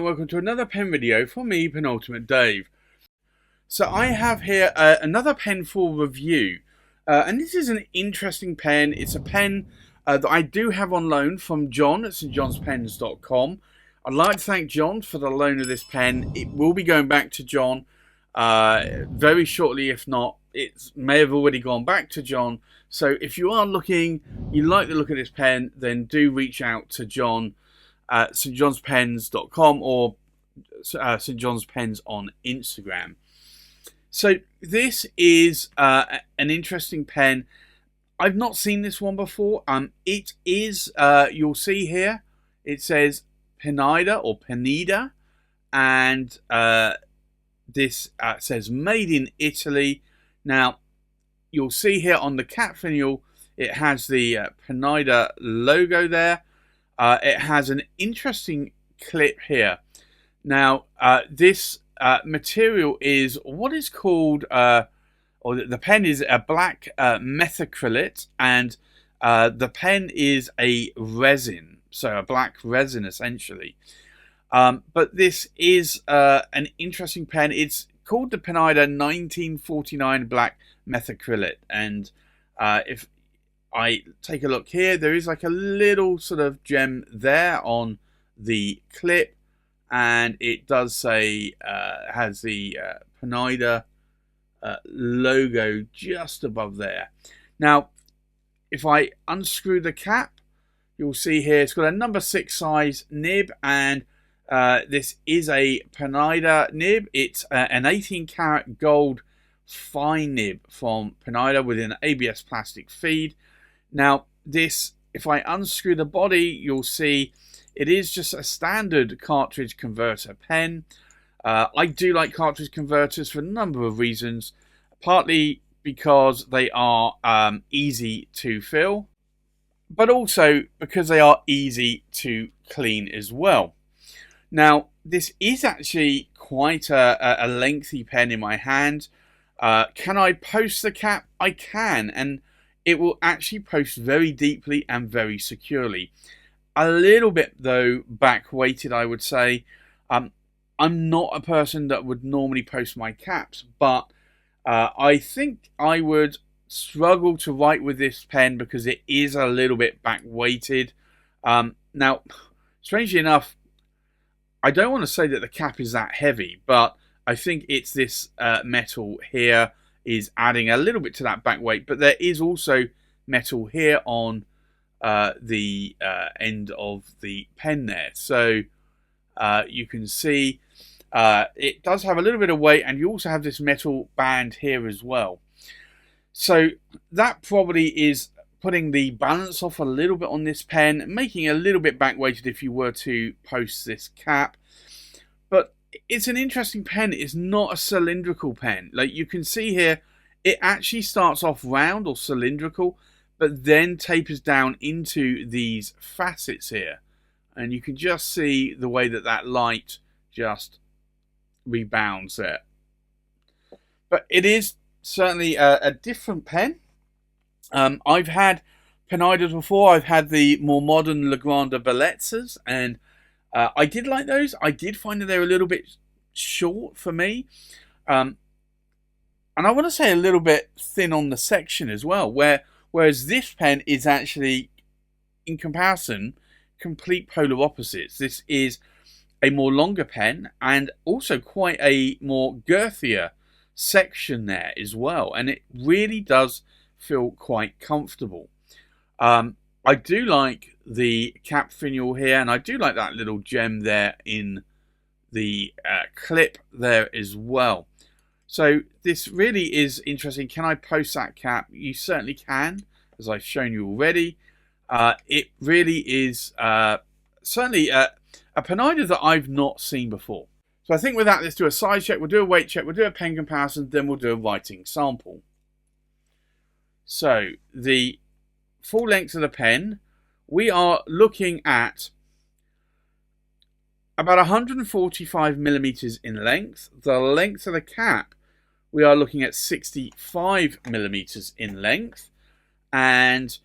welcome to another pen video from me, Penultimate Dave. So I have here another pen for review, and this is an interesting pen. It's a pen that I do have on loan from John at stjohnspens.com. I'd like to thank John for the loan of this pen. It will be going back to John very shortly. If not, it may have already gone back to John. So if you are looking, you like the look of this pen, then do reach out to John at stjohnspens.com or St John's Pens on Instagram. So this is an interesting pen. I've not seen this one before. It is, you'll see here, it says Pineider or Pineider, and this says made in Italy. Now, you'll see here on the cap finial, it has the Pineider logo there. It has an interesting clip here. Now, this material is what is called, or the pen is a black methacrylate, and the pen is a resin, so a black resin essentially. But this is an interesting pen. It's called the Pineider 1949 black methacrylate, and if I take a look here, there is like a little sort of gem there on the clip, and it does say has the Pineider logo just above there. Now, if I unscrew the cap, you'll see here it's got a number 6 size nib, and this is a Pineider nib. It's an 18 karat gold fine nib from Pineider with an ABS plastic feed. Now, this, if I unscrew the body, you'll see it is just a standard cartridge converter pen. I do like cartridge converters for a number of reasons, partly because they are easy to fill, but also because they are easy to clean as well. Now, this is actually quite a lengthy pen in my hand. Can I post the cap? I can, and it will actually post very deeply and very securely. A little bit, though, back-weighted, I would say. I'm not a person that would normally post my caps, but I think I would struggle to write with this pen because it is a little bit back-weighted. Now, strangely enough, I don't want to say that the cap is that heavy, but I think it's this metal here is adding a little bit to that back weight, but there is also metal here on the end of the pen there. So you can see it does have a little bit of weight, and you also have this metal band here as well. So that probably is putting the balance off a little bit on this pen, making it a little bit back weighted if you were to post this cap. But it's an interesting pen. It's not a cylindrical pen. Like you can see here, it actually starts off round or cylindrical, but then tapers down into these facets here. And you can just see the way that that light just rebounds there. But it is certainly a different pen. I've had Pineiders before. I've had the more modern Legrand Belletzas, and I did like those. I did find that they were a little bit short for me. And I want to say a little bit thin on the section as well, whereas this pen is actually, in comparison, complete polar opposites. This is a more longer pen and also quite a more girthier section there as well. And it really does feel quite comfortable. I do like the cap finial here, and I do like that little gem there in the clip there as well. So this really is interesting. Can I post that cap? You certainly can, as I've shown you already. It really is certainly a Pineider that I've not seen before. So I think with that, let's do a size check, we'll do a weight check, we'll do a pen comparison, then we'll do a writing sample. So the full length of the pen, we are looking at about 145 millimeters in length. The length of the cap, we are looking at 65 millimeters in length. And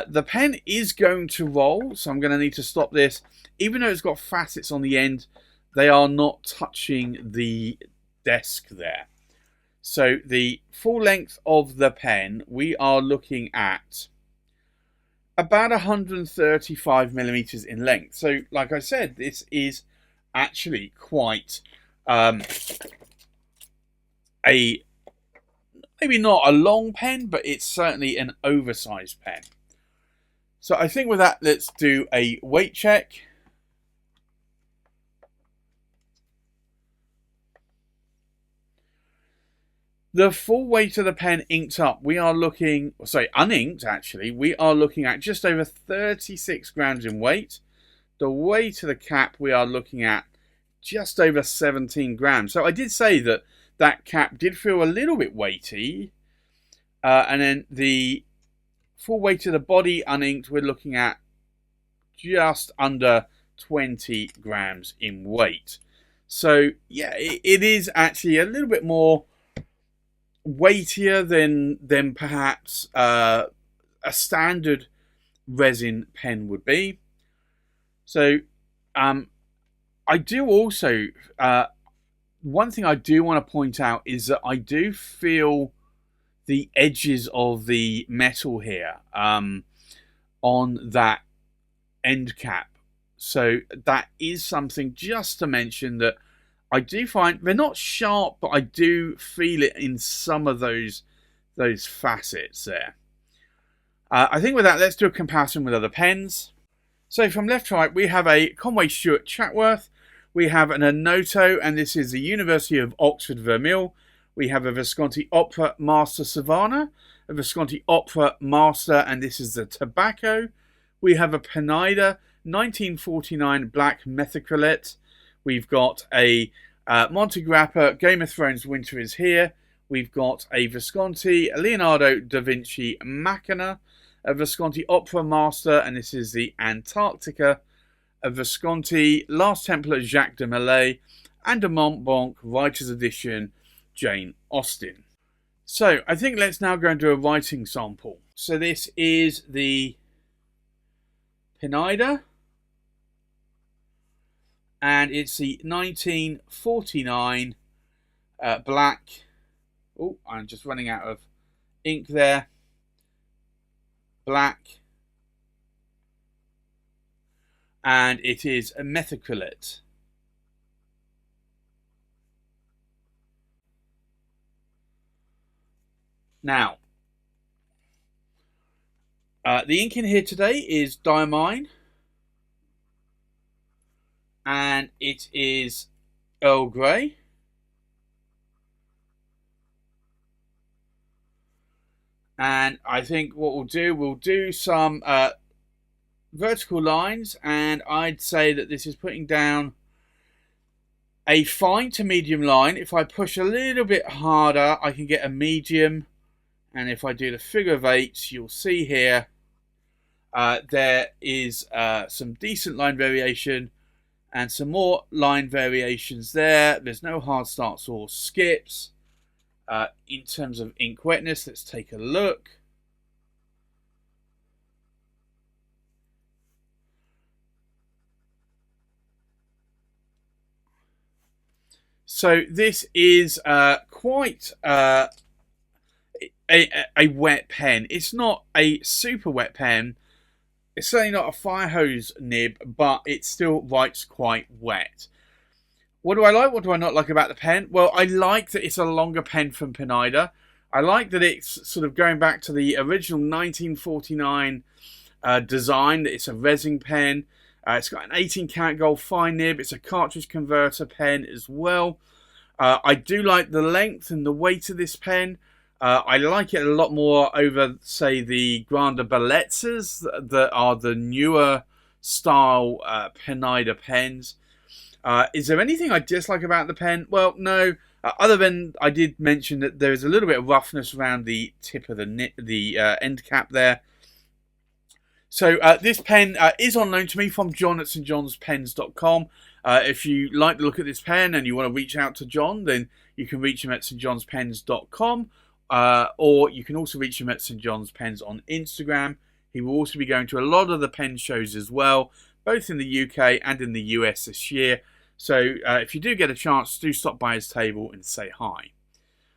the pen is going to roll, so I'm going to need to stop this. Even though it's got facets on the end, they are not touching the desk there. So the full length of the pen, we are looking at about 135 millimeters in length. So like I said, this is actually quite a maybe not a long pen, but it's certainly an oversized pen. So I think with that, let's do a weight check. The full weight of the pen inked up, we are looking, sorry, uninked actually, we are looking at just over 36 grams in weight. The weight of the cap, we are looking at just over 17 grams. So I did say that that cap did feel a little bit weighty. And then the full weight of the body uninked, we're looking at just under 20 grams in weight. So yeah, it is actually a little bit more weightier than perhaps a standard resin pen would be. So I do also one thing I do want to point out is that I do feel the edges of the metal here on that end cap. So that is something just to mention, that I do find they're not sharp, but I do feel it in some of those facets there. I think with that, let's do a comparison with other pens. So from left to right, we have a Conway Stewart Chatworth, we have an Anoto, and this is the University of Oxford Vermeil. We have a Visconti Opera Master Savannah, a Visconti Opera Master, and this is the Tobacco. We have a Pineider 1949 Black Methacrylate. We've got a Monte Grappa Game of Thrones Winter is Here. We've got a Visconti Leonardo da Vinci Machina, a Visconti Opera Master, and this is the Antarctica, a Visconti Last Templar Jacques de Molay, and a Montblanc Writer's Edition Jane Austen. So I think let's now go and do a writing sample. So this is the Pineider, and it's the 1949 black. Oh, I'm just running out of ink there. Black, and it is a Methacrylate. Now, the ink in here today is Diamine, and it is Earl Grey. And I think what we'll do some vertical lines, and I'd say that this is putting down a fine to medium line. If I push a little bit harder, I can get a medium. And if I do the figure of eights, you'll see here there is some decent line variation and some more line variations there. There's no hard starts or skips. In terms of ink wetness, let's take a look. So this is quite a wet pen. It's not a super wet pen. It's certainly not a fire hose nib, but it still writes quite wet. What do I like? What do I not like about the pen? Well, I like that it's a longer pen from Pineider. I like that it's sort of going back to the original 1949 design, that it's a resin pen. It's got an 18 karat gold fine nib. It's a cartridge converter pen as well. I do like the length and the weight of this pen. I like it a lot more over, say, the Grande Bellezzas that are the newer style Pineider pens. Is there anything I dislike about the pen? Well, no. Other than I did mention that there is a little bit of roughness around the tip of the end cap there. So this pen is on loan to me from John at stjohnspens.com. If you like the look at this pen and you want to reach out to John, then you can reach him at stjohnspens.com. Or you can also reach him at St John's Pens on Instagram. He will also be going to a lot of the pen shows as well, both in the UK and in the US this year. So if you do get a chance, do stop by his table and say hi.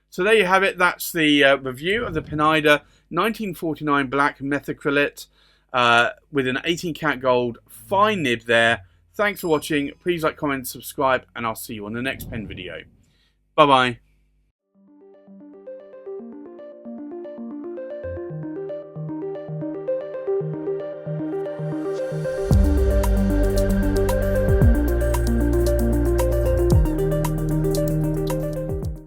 So there you have it. That's the review of the Pineider 1949 black Methacrylate with an 18 karat gold fine nib there. Thanks for watching. Please like, comment, subscribe, and I'll see you on the next pen video. Bye bye.